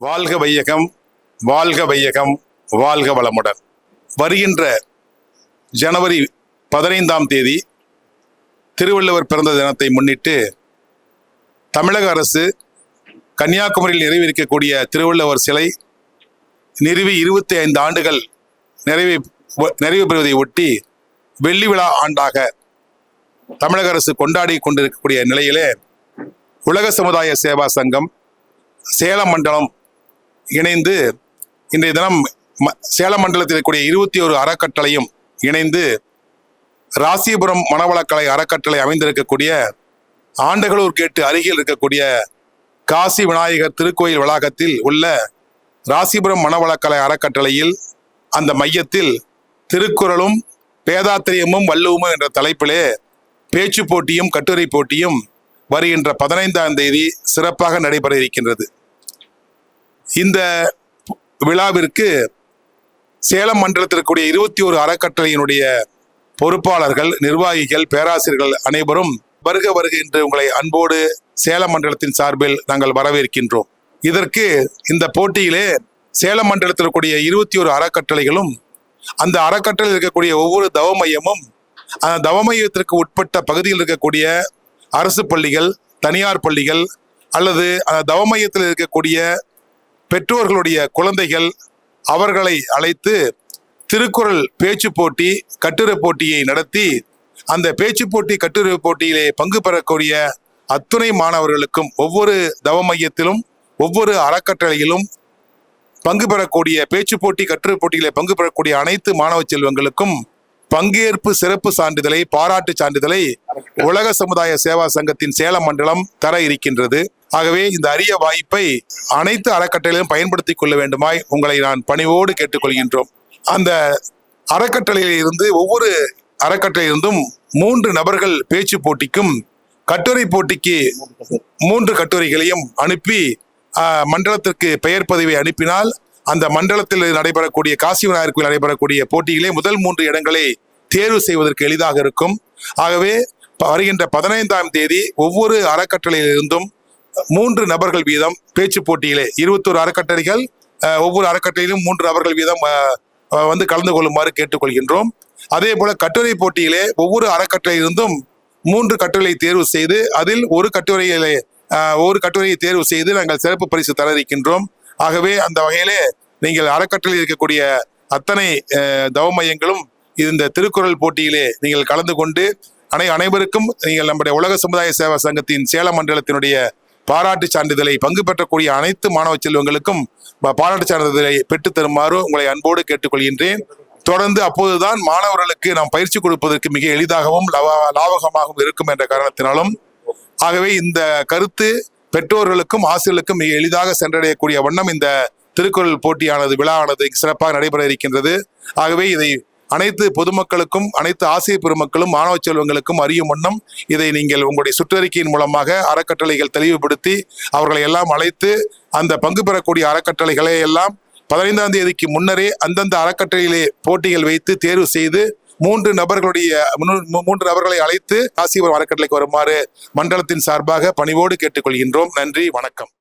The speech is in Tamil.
வாழ்க வையகம், வாழ்க வையகம், வாழ்க வளமுடன். வருகின்ற ஜனவரி 15ஆம் தேதி திருவள்ளுவர் பிறந்த தினத்தை முன்னிட்டு தமிழக அரசு கன்னியாகுமரியில் நிறைவேறிக்கக்கூடிய திருவள்ளுவர் சிலை நிறுவி 25 ஆண்டுகள் நிறைவு பெறுவதை ஒட்டி வெள்ளி விழா ஆண்டாக தமிழக அரசு கொண்டாடி கொண்டிருக்கக்கூடிய நிலையிலே உலக சமுதாய சேவா சங்கம் சேலம் மண்டலம் இணைந்து இன்றைய தினம் சேலம் மண்டலத்தில் இருக்கக்கூடிய 21 அறக்கட்டளையும் இணைந்து ராசிபுரம் மனவளக்கலை அறக்கட்டளை அமைந்திருக்கக்கூடிய ஆண்டகளூர் கேட்டு அருகில் இருக்கக்கூடிய காசி விநாயகர் திருக்கோயில் வளாகத்தில் உள்ள ராசிபுரம் மனவளக்கலை அறக்கட்டளையில் அந்த மையத்தில் திருக்குறளும் வேதாத்திரியமும் வள்ளுவமும் என்ற தலைப்பிலே பேச்சு போட்டியும் கட்டுரை போட்டியும் வருகின்ற 15ஆம் தேதி சிறப்பாக நடைபெற இருக்கின்றது. இந்த விழாவிற்கு சேலம் மண்டலத்தில் இருக்கக்கூடிய 21 அறக்கட்டளையினுடைய பொறுப்பாளர்கள், நிர்வாகிகள், பேராசிரியர்கள் அனைவரும் வருக வருக என்று உங்களை அன்போடு சேலம் மண்டலத்தின் சார்பில் நாங்கள் வரவேற்கின்றோம். இதற்கு இந்த போட்டியிலே சேலம் மண்டலத்தில் இருக்கக்கூடிய 21 அறக்கட்டளைகளும் அந்த அறக்கட்டளையில் இருக்கக்கூடிய ஒவ்வொரு தவ மையமும் அந்த தவ மையத்திற்கு உட்பட்ட பகுதியில் இருக்கக்கூடிய அரசு பள்ளிகள், தனியார் பள்ளிகள் அல்லது அந்த தவ மையத்தில் இருக்கக்கூடிய பெற்றோர்களுடைய குழந்தைகள் அவர்களை அழைத்து திருக்குறள் பேச்சு போட்டி, கட்டுரை போட்டியை நடத்தி அந்த பேச்சு போட்டி, கட்டுரை போட்டியிலே பங்கு பெறக்கூடிய அத்துணை மாணவர்களுக்கும் ஒவ்வொரு தவ மையத்திலும் ஒவ்வொரு அறக்கட்டளையிலும் பங்கு பெறக்கூடிய பேச்சு போட்டி, கட்டுரை போட்டியிலே பங்கு பெறக்கூடிய அனைத்து மாணவ செல்வங்களுக்கும் பங்கேற்பு சிறப்பு சான்றிதழை, பாராட்டு சான்றிதழை உலக சமுதாய சேவா சங்கத்தின் சேலம் மண்டலம் தர இருக்கின்றது. ஆகவே இந்த அரிய வாய்ப்பை அனைத்து அறக்கட்டளையிலும் பயன்படுத்திக் கொள்ள வேண்டுமாய் உங்களை நான் பணிவோடு கேட்டுக்கொள்கின்றோம். அந்த அறக்கட்டளையில் இருந்து ஒவ்வொரு அறக்கட்டளையிலிருந்தும் 3 நபர்கள் பேச்சு போட்டிக்கும் கட்டுரை போட்டிக்கு 3 கட்டுரைகளையும் அனுப்பி மண்டலத்திற்கு பெயர் பதிவை அனுப்பினால் அந்த மண்டலத்தில் நடைபெறக்கூடிய காசி விநாயகர் கோயில் நடைபெறக்கூடிய போட்டியிலே முதல் 3 இடங்களை தேர்வு செய்வதற்கு எளிதாக இருக்கும். ஆகவே வருகின்ற 15ஆம் தேதி ஒவ்வொரு அறக்கட்டளையிலிருந்தும் 3 நபர்கள் வீதம் பேச்சு போட்டியிலே 21 அறக்கட்டளைகள் ஒவ்வொரு அறக்கட்டளையிலும் 3 நபர்கள் வீதம் வந்து கலந்து கொள்ளுமாறு கேட்டுக்கொள்கின்றோம். அதே போல கட்டுரை போட்டியிலே ஒவ்வொரு அறக்கட்டளையிலிருந்தும் 3 கட்டுரையை தேர்வு செய்து அதில் ஒரு கட்டுரையை தேர்வு செய்து நாங்கள் சிறப்பு பரிசு தர இருக்கின்றோம். ஆகவே அந்த வகையிலே நீங்கள் அறக்கட்டளையில் இருக்கக்கூடிய அத்தனை தவ மையங்களும் இந்த திருக்குறள் போட்டியிலே நீங்கள் கலந்து கொண்டு அனைவருக்கும் நீங்கள் நம்முடைய உலக சமுதாய சேவா சங்கத்தின் சேலம் மண்டலத்தினுடைய பாராட்டு சான்றிதழை பங்கு பெற்றக்கூடிய அனைத்து மாணவ செல்வங்களுக்கும் பாராட்டு சான்றிதழை பெற்றுத் தருமாறு உங்களை அன்போடு கேட்டுக்கொள்கின்றேன். தொடர்ந்து அப்போதுதான் மாணவர்களுக்கு நாம் பயிற்சி கொடுப்பதற்கு மிக எளிதாகவும் லாபகமாகவும் இருக்கும் என்ற காரணத்தினாலும் ஆகவே இந்த கருத்து பெற்றோர்களுக்கும் ஆசிரியர்களுக்கும் மிக எளிதாக சென்றடையக்கூடிய வண்ணம் இந்த திருக்குறள் போட்டியானது விழாவானது சிறப்பாக நடைபெற இருக்கின்றது. ஆகவே இதை அனைத்து பொதுமக்களுக்கும் அனைத்து ஆசிரியர் பெருமக்களும் மாணவ செல்வங்களுக்கும் அறியும் வண்ணம் இதை நீங்கள் உங்களுடைய சுற்றறிக்கையின் மூலமாக அறக்கட்டளைகள் தெளிவுபடுத்தி அவர்களை எல்லாம் அழைத்து அந்த பங்கு பெறக்கூடிய அறக்கட்டளைகளை எல்லாம் 15ஆம் தேதிக்கு முன்னரே அந்தந்த அறக்கட்டளையிலே போட்டிகள் வைத்து தேர்வு செய்து 3 நபர்களை அழைத்து காசிபுரம் அறக்கட்டளைக்கு வருமாறு மண்டலத்தின் சார்பாக பணிவோடு கேட்டுக்கொள்கின்றோம். நன்றி, வணக்கம்.